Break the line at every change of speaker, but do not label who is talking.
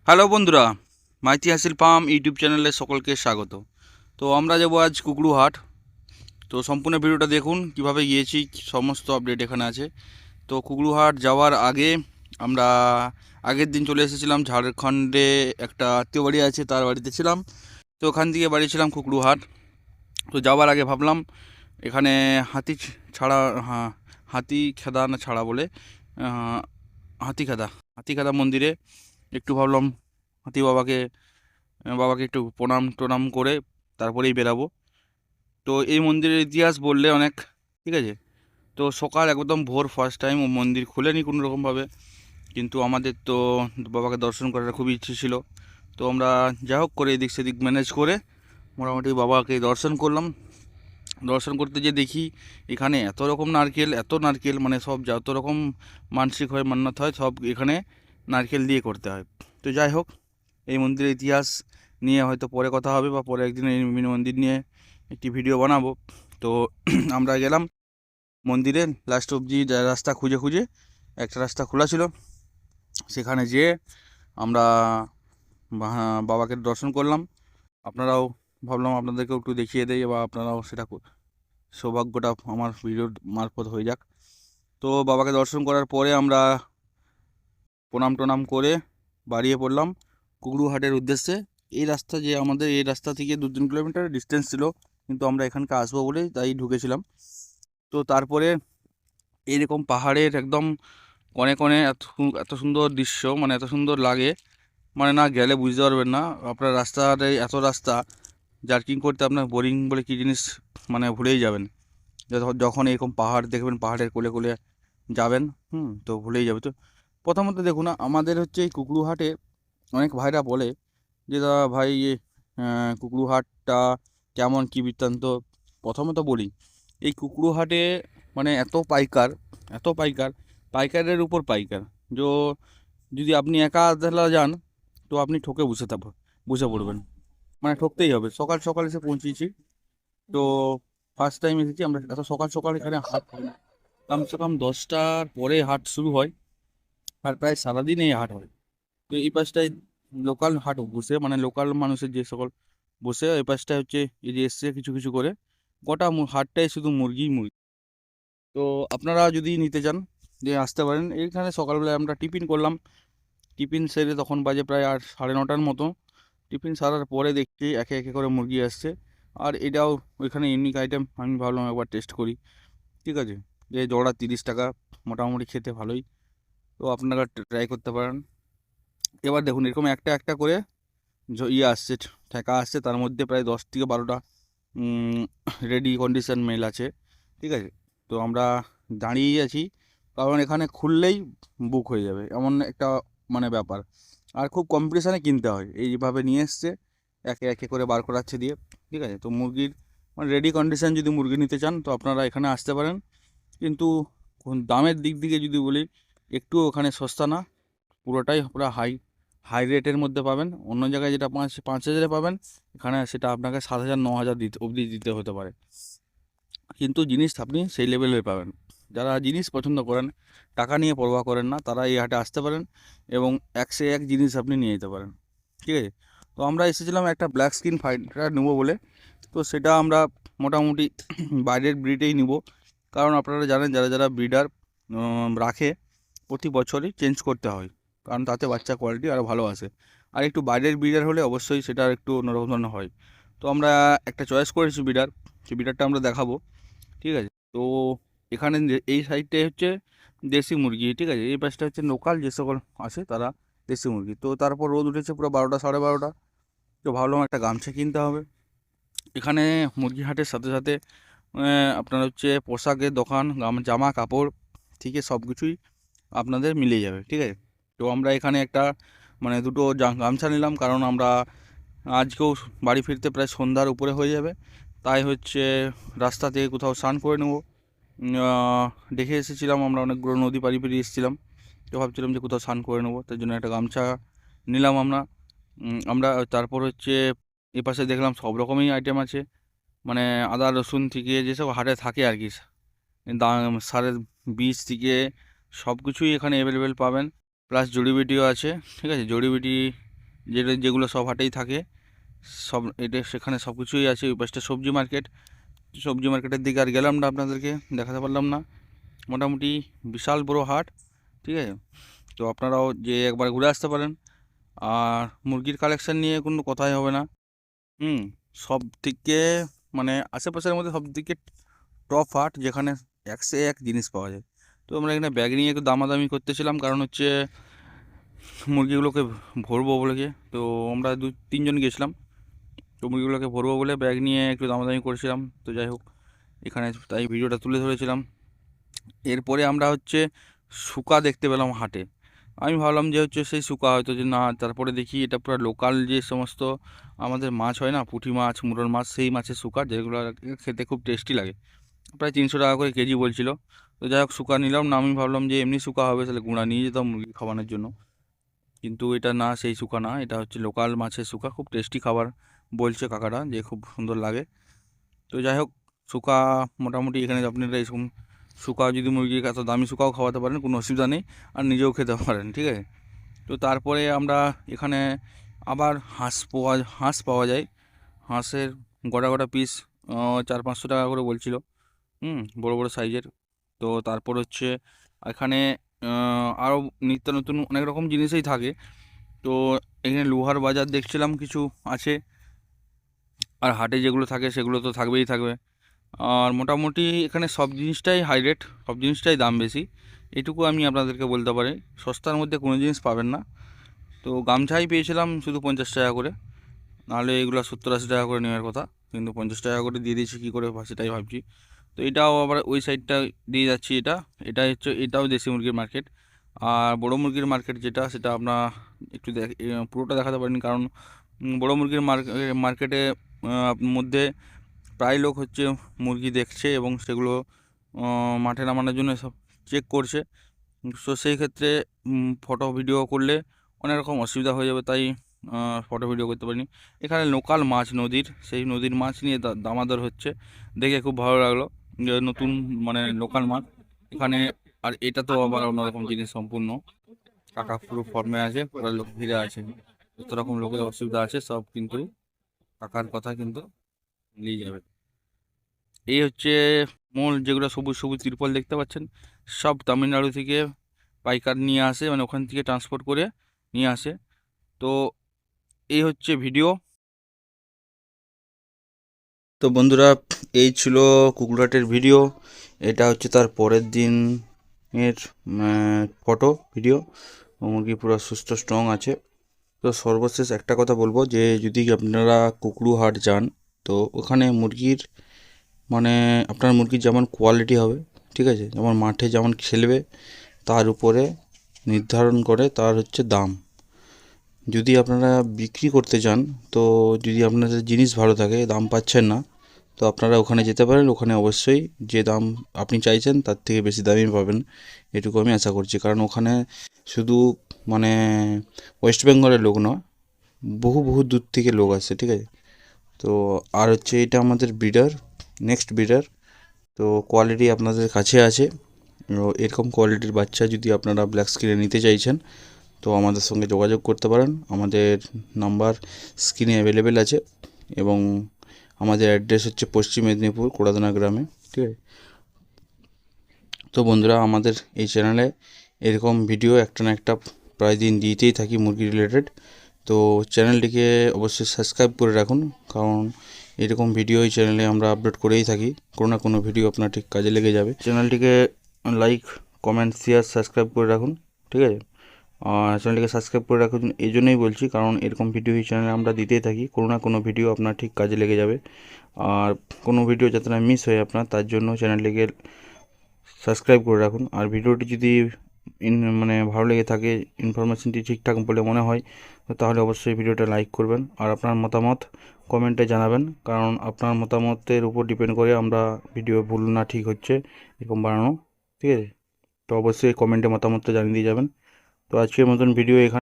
Hello বন্ধুরা, মাইতি হাসিল farm YouTube চ্যানেলে সকলকে স্বাগত। তো আমরা যাবো আজ কুকড়ুহাট। তো সম্পূর্ণ ভিডিওটা দেখুন, কিভাবে গিয়েছি, সমস্ত আপডেট এখানে আছে। তো কুকড়ুহাট যাওয়ার আগে আমরা আগের দিন চলে এসেছিলাম ঝাড়খণ্ডে, একটা আত্মীয় বাড়ি আছে, তার বাড়িতে ছিলাম। তো ওখান থেকে বাড়ি ছিলাম কুকড়ুহাট। তো যাওয়ার আগে ভাবলাম এখানে হাতি ছাড়া, হ্যাঁ, হাতি খেদা না ছাড়া বলে, হাতিখেদা মন্দিরে একটু ভাবলাম হাতি বাবাকে একটু প্রণাম টনাম করে তারপরেই বেরাবো। তো এই মন্দিরের ইতিহাস বললে অনেক, ঠিক আছে। তো সকাল একদম ভোর ফার্স্ট টাইম, ও মন্দির খুলেনি কোনো রকমভাবে, কিন্তু আমাদের তো বাবাকে দর্শন করার খুবই ইচ্ছে ছিল। তো আমরা যা হোক করে এদিক সেদিক ম্যানেজ করে মোটামুটি বাবাকে দর্শন করলাম। দর্শন করতে যে দেখি এখানে এত নারকেল, মানে সব যত রকম মানসিক হয়, মান্যত হয়, সব এখানে নারকেল দিয়ে করতে হয়। তো যাই হোক, এই মন্দিরের ইতিহাস নিয়ে হয়তো পরে কথা হবে, বা পরে একদিন এই মন্দির নিয়ে একটি ভিডিও বানাবো। তো আমরা গেলাম মন্দিরে, লাস্ট অবধি রাস্তা খুঁজে খুঁজে একটা রাস্তা খোলা ছিল, সেখানে যেয়ে আমরা বাবাকে দর্শন করলাম। আপনারাও, ভাবলাম আপনাদেরকেও একটু দেখিয়ে দেই, বা আপনারাও সেটা সৌভাগ্যটা আমার ভিডিওর মারফত হয়ে যাক। তো বাবাকে দর্শন করার পরে আমরা প্রণাম টনাম করে বাড়িয়ে পড়লাম কুকড়ুহাটের উদ্দেশ্যে। এই রাস্তা থেকে 2-3 কিলোমিটার ডিস্টেন্স ছিল, কিন্তু আমরা এখানকে আসবো বলেই তাই ঢুকেছিলাম। তো তারপরে এইরকম পাহাড়ের একদম কনে কনে এত সুন্দর দৃশ্য, মানে এত সুন্দর লাগে, মানে না গেলে বুঝতে পারবেন না। আপনার রাস্তাতে এত রাস্তা জার্কিং করতে আপনার বোরিং বলে কী জিনিস মানে ভুলেই যাবেন। যখন এরকম পাহাড় দেখবেন, পাহাড়ের কোলে কোলে যাবেন, তো ভুলেই যাবে। তো প্রথমত দেখুন, আমাদের হচ্ছে এই কুকড়ুহাটে অনেক ভাইরা বলে যে দাদা ভাই, কুকড়ুহাটটা কেমন, কী বৃত্তান্ত। প্রথমত বলি, এই কুকড়ুহাটে মানে এত পাইকার, পাইকারের উপর পাইকার। যো যদি আপনি একা আধলা যান, তো আপনি ঠকে বসে পড়বেন, মানে ঠকতেই হবে। সকাল সকাল এসে পৌঁছেছি, তো ফার্স্ট টাইম এসেছি আমরা। এত সকাল সকাল এখানে হাট হয় না, কমসে কম 10টার পরে হাট শুরু হয়, আর প্রায় সারাদিন এই হাট হয়। তো এই পাশটায় লোকাল হাট বসে, মানে লোকাল মানুষের যে সকল বসে, এই পাশটায় হচ্ছে এই যে এসছে কিছু কিছু করে, গোটা হাটটাই শুধু মুরগি। তো আপনারা যদি নিতে চান, যে আসতে পারেন এইখানে। সকালবেলায় আমরা টিফিন করলাম, টিফিন সেরে তখন বাজে প্রায় 8, 9:30 মতো। টিফিন সারার পরে দেখছি একে একে করে মুরগি আসছে, আর এটাও ওইখানে ইউনিক আইটেম। আমি ভাবলাম একবার টেস্ট করি, ঠিক আছে। যে জোড়া 30 টাকা, মোটামুটি খেতে ভালোই। তো আপনারা ট্রাই করতে পারেন। এবার দেখুন, এরকম একটা একটা করে আসছে, ঠেকা আসছে, তার মধ্যে প্রায় 10 থেকে 12টা রেডি কন্ডিশন মেল আছে, ঠিক আছে। তো আমরা দাঁড়িয়েই আছি, কারণ এখানে খুললেই বুক হয়ে যাবে, এমন একটা মানে ব্যাপার। আর খুব কম্পিটিশানে কিনতে হয়, এইভাবে নিয়ে এসছে, একে একে করে বার করাচ্ছে দিয়ে, ঠিক আছে। তো মুরগির মানে রেডি কন্ডিশন যদি মুরগি নিতে চান, তো আপনারা এখানে আসতে পারেন। কিন্তু দামের দিক থেকে যদি বলি, একটু ওখানে সস্তা না, পুরোটাই পুরো হাই হাই রেটের মধ্যে পাবেন। অন্য জায়গায় যেটা 5-5 হাজারে পাবেন, এখানে সেটা আপনাকে 7,000-9,000 অবধি দিতে হতে পারে, কিন্তু জিনিস আপনি সেই লেভেলের পাবেন। যারা জিনিস পছন্দ করেন, টাকা নিয়ে পরোয়া করেন না, তারা এই হাটে আসতে পারেন, এবং এক সে এক জিনিস আপনি নিয়ে যেতে পারেন, ঠিক আছে। তো আমরা এসেছিলাম একটা ব্ল্যাক স্কিন ফাইটার নেবো বলে। তো সেটা আমরা মোটামুটি বাইরের ব্রিডেই নিব, কারণ আপনারা জানেন যারা যারা ব্রিডার রাখে, প্রতি বছরই চেঞ্জ করতে হয়, কারণ তাতে বাচ্চা কোয়ালিটি আরও ভালো আসে। আর একটু বাইরের ব্রিডার হলে অবশ্যই সেটা একটু অন্যরকম ধরনের হয়। তো আমরা একটা চয়েস করেছি ব্রিডার, সেই ব্রিডারটা আমরা দেখাবো, ঠিক আছে। তো এখানে এই সাইডটা হচ্ছে দেশি মুরগি, ঠিক আছে। এই পাশটা হচ্ছে লোকাল যে সকল আছে তারা দেশি মুরগি। তো তারপর রোদ উঠেছে পুরো 12টা 12:30, তো ভাবলাম একটা গামছা কিনতে হবে। এখানে মুরগি হাটের সাথে সাথে আপনার হচ্ছে পোশাকের দোকান, জামা কাপড় থেকে সব কিছুই আপনাদের মিলে যাবে, ঠিক আছে। তো আমরা এখানে একটা মানে দুটো গামছা নিলাম, কারণ আমরা আজকেও বাড়ি ফিরতে প্রায় সন্ধ্যার উপরে হয়ে যাবে, তাই হচ্ছে রাস্তা থেকে কোথাও স্নান করে নেবো। দেখে এসেছিলাম আমরা, অনেকগুলো নদী পাড়ি পেরিয়ে এসেছিলাম, তো ভাবছিলাম যে কোথাও স্নান করে নেবো, তার জন্য একটা গামছা নিলাম আমরা। তারপর হচ্ছে এপাশে দেখলাম সব রকমই আইটেম আছে, মানে আদা রসুন থেকে যেসব হাটে থাকে আর কি, দাম সারের বীজ থেকে সব কিছুই এখানে অ্যাভেলেবেল পাবেন। প্লাস জড়িবুটিও আছে, ঠিক আছে, জড়িবুটি যেগুলো সব হাটেই থাকে, সব এটা সেখানে সব কিছুই আছে। ওই পাশটা সবজি মার্কেট, সবজি মার্কেটের দিকে আর গেলাম না, আপনাদেরকে দেখাতে পারলাম না। মোটামুটি বিশাল বড় হাট, ঠিক আছে। তো আপনারাও যে একবার ঘুরে আসতে পারেন। আর মুরগির কালেকশন নিয়ে কোনো কথাই হবে না। সব থেকে মানে আশেপাশের মধ্যে সব থেকে টপ হাট, যেখানে একশো এক জিনিস পাওয়া যায়। তো আমরা এখানে ব্যাগ নিয়ে একটু দামাদামি করতেছিলাম, কারণ হচ্ছে মুরগিগুলোকে ভরবো বলে কি। তো আমরা 2-3 জন গেছিলাম, তো মুরগিগুলোকে ভরবো বলে ব্যাগ নিয়ে একটু দামাদামি করেছিলাম। তো যাই হোক, এখানে তাই ভিডিওটা তুলে ধরেছিলাম। এরপরে আমরা হচ্ছে শুকা দেখতে পেলাম হাটে। আমি ভাবলাম যে হচ্ছে সেই শুকা হয়তো, যে না, তারপরে দেখি এটা পুরো লোকাল যে সমস্ত আমাদের মাছ হয় না, পুঁটি মাছ, মুরল মাছ, সেই মাছের শুকা, যেগুলো খেতে খুব টেস্টি লাগে। প্রায় 300 টাকা করে কেজি বলছিল। তো যাই হোক, শুকা নিলাম না। আমি ভাবলাম যে এমনি শুকা হবে, তাহলে গুঁড়া নিয়ে যেতাম মুরগি খাওয়ানোর জন্য। কিন্তু এটা না, সেই শুকা না, এটা হচ্ছে লোকাল মাছের শুকা। খুব টেস্টি খাবার বলছে কাকারা, যে খুব সুন্দর লাগে। তো যাই হোক, শুকা মোটামুটি এখানে আপনারা এরকম শুকা, যদি মুরগির এত দামি শুকাও খাওয়াতে পারেন, কোনো অসুবিধা নেই, আর নিজেও খেতে পারেন, ঠিক আছে। তো তারপরে আমরা এখানে আবার হাঁস পাওয়া যায়। হাঁসের গোটা গোটা পিস 400-500 টাকা করে বলছিল, বড় বড় সাইজের। তো তারপর হচ্ছে এখানে আরও নিত্য নতুন অনেক রকম জিনিসই থাকে। তো এখানে লোহার বাজার দেখছিলাম কিছু আছে, আর হাটে যেগুলো থাকে সেগুলো তো থাকবেই থাকবে। আর মোটামুটি এখানে সব জিনিসটাই হাই রেট, সব জিনিসটাই দাম বেশি, এটুকু আমি আপনাদেরকে বলতে পারি। সস্তার মধ্যে কোনো জিনিস পাবেন না। তো গামছাই পেয়েছিলাম শুধু 50 টাকা করে, নাহলে এগুলো 70-80 টাকা করে নেওয়ার কথা, কিন্তু 50 টাকা করে দিয়ে দিয়েছি, কী করে সেটাই ভাবছি। তো এটাও আবার ওই সাইডটা দিয়ে যাচ্ছি। এটা হচ্ছে, এটাও দেশি মুরগির মার্কেট। আর বড়ো মুরগির মার্কেট যেটা, সেটা আপনার একটু পুরোটা দেখাতে পারেন, কারণ বড়ো মুরগির মার্কেটে মধ্যে প্রায় লোক হচ্ছে মুরগি দেখছে, এবং সেগুলো মাঠে নামানোর জন্য সব চেক করছে। তো সেই ক্ষেত্রে ফটো ভিডিও করলে অনেক রকম অসুবিধা হয়ে যাবে, তাই ফটো ভিডিও করতে পারিনি। এখানে লোকাল মাছ নদীর, সেই নদীর মাছ নিয়ে দামাদর হচ্ছে, দেখে খুব ভালো লাগলো, যে নতুন মানে লোকাল মাছ এখানে। আর এটা তো আবার অন্যরকম জিনিস সম্পূর্ণ। কাকা পুরো ফর্মে আছে, পুরো লোক ভিড়ে আছে, যত রকম লোকের অসুবিধা আছে সব কিন্তু কাকার কথা কিন্তু নিয়ে যাবে। এই হচ্ছে মূল, যেগুলো সবুজ সবুজ ত্রিপল দেখতে পাচ্ছেন, সব তামিলনাড়ু থেকে পাইকার নিয়ে আসে, মানে ওখান থেকে ট্রান্সপোর্ট করে নিয়ে আসে। তো এই হচ্ছে ভিডিও। তো বন্ধুরা, এই ছিল কুকুরহাটের ভিডিও। এটা হচ্ছে তার পরের দিন এর ফটো ভিডিও। মুরগি পুরো সুস্থ স্ট্রং আছে। তো সর্বশেষ একটা কথা বলবো, যে যদি আপনারা কুকুরহাট যান, তো ওখানে মুরগির মানে আপনার মুরগির যেমন কোয়ালিটি হবে, ঠিক আছে, যেমন মাঠে যেমন খেলবে, তার উপরে নির্ধারণ করে তার হচ্ছে দাম। যদি আপনারা বিক্রি করতে চান, তো যদি আপনাদের জিনিস ভালো থাকে, দাম পাচ্ছেন না, তো আপনারা ওখানে যেতে পারেন। ওখানে অবশ্যই যে দাম আপনি চাইছেন তার থেকে বেশি দামই পাবেন, এটুকু আমি আশা করছি। কারণ ওখানে শুধু মানে ওয়েস্ট বেঙ্গলের লোক নয়, বহু বহু দূর থেকে লোক আসে, ঠিক আছে। তো আর হচ্ছে এটা আমাদের ব্রিডার, নেক্সট ব্রিডার। তো কোয়ালিটি আপনাদের কাছে আছে। এরকম কোয়ালিটির বাচ্চা যদি আপনারা ব্ল্যাক স্ক্রিনে নিতে চাইছেন, তো আমাদের সঙ্গে যোগাযোগ করতে পারেন। আমাদের নাম্বার স্ক্রিনে অ্যাভেলেবেল আছে, এবং আমাদের অ্যাড্রেস হচ্ছে পশ্চিম মেদিনীপুর কোড়াদানা গ্রামে, ঠিক আছে। তো বন্ধুরা, আমাদের এই চ্যানেলে এরকম ভিডিও একটা না একটা প্রায় দিন দিতেই থাকি মুরগি রিলেটেড। তো চ্যানেলটিকে অবশ্যই সাবস্ক্রাইব করে রাখুন, কারণ এরকম ভিডিও এই চ্যানেলে আমরা আপলোড করেই থাকি। কোনো না কোনো ভিডিও আপনার ঠিক কাজে লেগে যাবে। চ্যানেলটিকে লাইক, কমেন্ট, শেয়ার, সাবস্ক্রাইব করে রাখুন, ঠিক আছে। আর চ্যানেলটিকে সাবস্ক্রাইব করে রাখুন এই জন্যই বলছি, কারণ এরকম ভিডিও এই চ্যানেলে আমরা দিতেই থাকি। কোনো না কোনো ভিডিও আপনার ঠিক কাজে লেগে যাবে। আর কোনো ভিডিও যাতে না মিস হয় আপনার, তার জন্য চ্যানেলটিকে সাবস্ক্রাইব করে রাখুন। আর ভিডিওটি যদি মানে ভালো লেগে থাকে, ইনফরমেশনটি ঠিকঠাক বলে মনে হয়, তাহলে অবশ্যই ভিডিওটা লাইক করবেন। আর আপনার মতামত কমেন্টে জানাবেন, কারণ আপনার মতামতের উপর ডিপেন্ড করে আমরা ভিডিও ভুল না ঠিক হচ্ছে এরকম বানানো, ঠিক আছে। তো অবশ্যই কমেন্টে মতামতটা জানিয়ে দিয়ে যাবেন। তো আজকের মতন ভিডিও এখানে।